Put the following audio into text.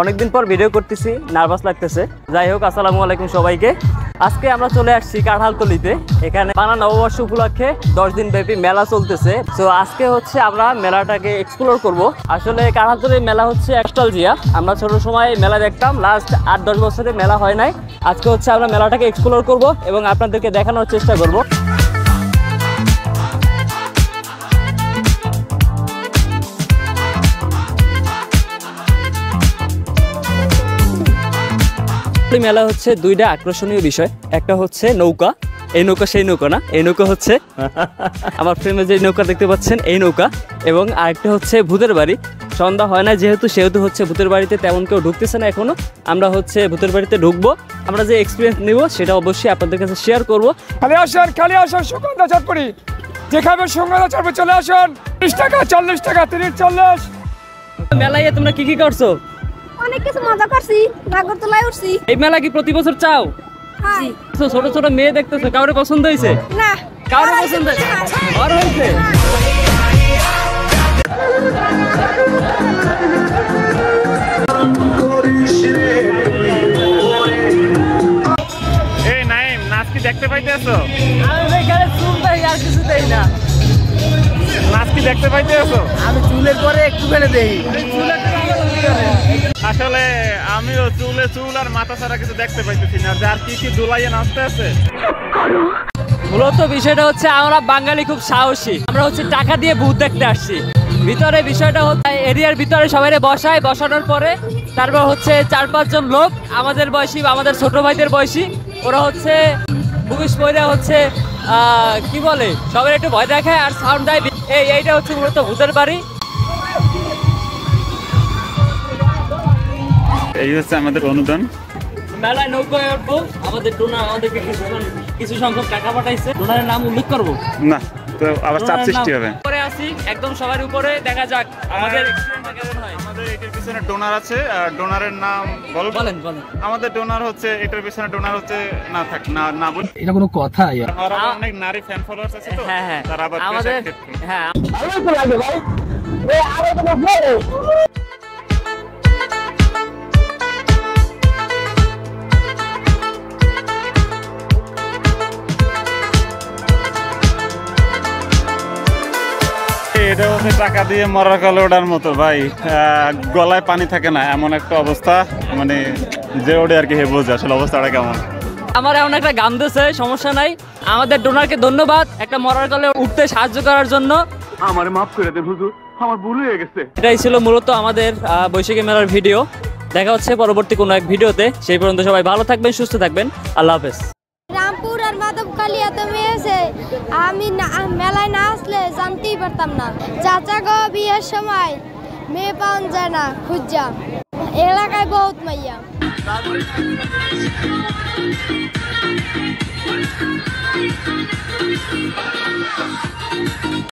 অনেকদিন পর ভিডিও করতেছি, নার্ভাস লাগতেছে। যাই হোক, আসসালামু আলাইকুম সবাইকে। আজকে আমরা চলে আসছি কাঁঠালতলিতে। এখানে বাংলা নববর্ষ উপলক্ষে 10 দিন ব্যাপী মেলা চলতেছে। তো আজকে হচ্ছে আমরা মেলাটাকে এক্সপ্লোর করব। আসলে কাঁঠালতলির মেলা হচ্ছে নস্টালজিয়া। আমরা ছোট সময় মেলা দেখতাম, লাস্ট 8-10 বছরে মেলা হয় নাই। আজকে হচ্ছে আমরা মেলাটাকে এক্সপ্লোর করব এবং আপনাদেরকে দেখানোর চেষ্টা করব। মেলা হচ্ছে দুইটা আকর্ষণীয় বিষয়। একটা হচ্ছে নৌকা, এই নৌকা সেই নৌকা না, এই নৌকা হচ্ছে আমার ফ্রেমে যে নৌকা দেখতে পাচ্ছেন এই নৌকা। এবং আরেকটা হচ্ছে ভূতের বাড়ি। সন্ধ্যা হয় না সেহেতু হচ্ছে ভূতের বাড়িতে তেমন কেউ ঢুকতেছে না এখনো। আমরা হচ্ছে ভূতের বাড়িতে ঢুকবো, আমরা যে এক্সপিরিয়েন্স নেব সেটা অবশ্যই আপনাদের কাছে শেয়ার করবো। খালি আসুন সুগন্ধা চটপটি যেখানে সুগন্ধা চটপটি চলে আসুন। 30 টাকা, 40 টাকা, 30, 40। মেলায় তোমরা কি কি করছো? অনেক কিছু মজা করছি, নাগরদোলায় উঠছি। এই মেলা কি প্রতি বছর চাও? হ্যাঁ। ছোট ছোট মেয়ে দেখতেছো, কাউরে পছন্দ হয়েছে? না, কাউরে পছন্দ হয়েছে? এই নাইম, নাচ কি দেখতে পাইতেছো? আমি এখানে চুল দেই আর কিছু দেই না। নাচ কি দেখতে পাইতেছো? আমি চুলের পরে একটু ফেলে দেই। আসলে আমিও চুল আর মাথা ছাড়া কিছু দেখতে পাইতেছি না। আর কি কি দুলাইয়ে নাচতে আছে। মূলত বিষয়টা হচ্ছে আমরা বাঙালি খুব সাহসী। আমরা হচ্ছে টাকা দিয়ে ভূত দেখতে আসছি। ভিতরে বিষয়টা হচ্ছে এরিয়ার ভিতরে সবাই বসানোর পরে তারপর হচ্ছে 4-5 জন লোক আমাদের বয়সী বা আমাদের ছোট ভাইদের বয়সী, ওরা হচ্ছে মুখোশ পরে হচ্ছে কি বলে সবাই একটু ভয় দেখায় আর সাউন্ড দেয়। এইটা হচ্ছে মূলত ভূতের বাড়ি। এই হচ্ছে আমাদের অনুদান। মেলায় নৌকায় উঠবো, আমাদের ডোনার আমাদেরকে কিছু সংখ্যক টাকা পাঠাইছে। ডোনারের নাম উল্লেখ করবো না, তো আবার চাপ সৃষ্টি হবে। উপরে আসি, একদম সবার উপরে, দেখা যাক আমাদের এক্সপেরিয়েন্সটা কেমন হয়। আমাদের এটার পিছনে ডোনার আছে, আর ডোনারের নাম বলেন। আমাদের ডোনার হচ্ছে, এটার পিছনে ডোনার হচ্ছে না বলি, এটা কোনো কথা? আর অনেক নারী ফ্যান ফলোয়ার্স আছে তো, হ্যাঁ তারা আবার আমাদের হ্যাঁ এটা হচ্ছে টাকা দিয়ে মরার কলে ওঠার মতো ভাই। গলায় পানি থাকে না এমন একটা অবস্থা, মানে যে ওঠে আর কি হে বোঝে আসলে অবস্থাটা কেমন। আমার এমন একটা গান দিয়েছে, সমস্যা নাই। আমাদের ডোনারকে ধন্যবাদ একটা মরার কলে উঠতে সাহায্য করার জন্য। আমার মাফ করে দেন হুজুর, আমার ভুল হয়ে গেছে। এটাই ছিল মূলত আমাদের বৈশাখী মেলার ভিডিও। দেখা হচ্ছে পরবর্তী কোনো এক ভিডিওতে। সেই পর্যন্ত সবাই ভালো থাকবেন, সুস্থ থাকবেন। আল্লাহ হাফেজ। রামপুর আর মাধবখালী এত মেয়ে আছে, আমি মেলায় না আসলে জানতেই পারতাম না। চাচা গো বিয়ের সময় মেয়ে পাওয়া যায় না, খুঁজা এলাকায় বহুত মাইয়া।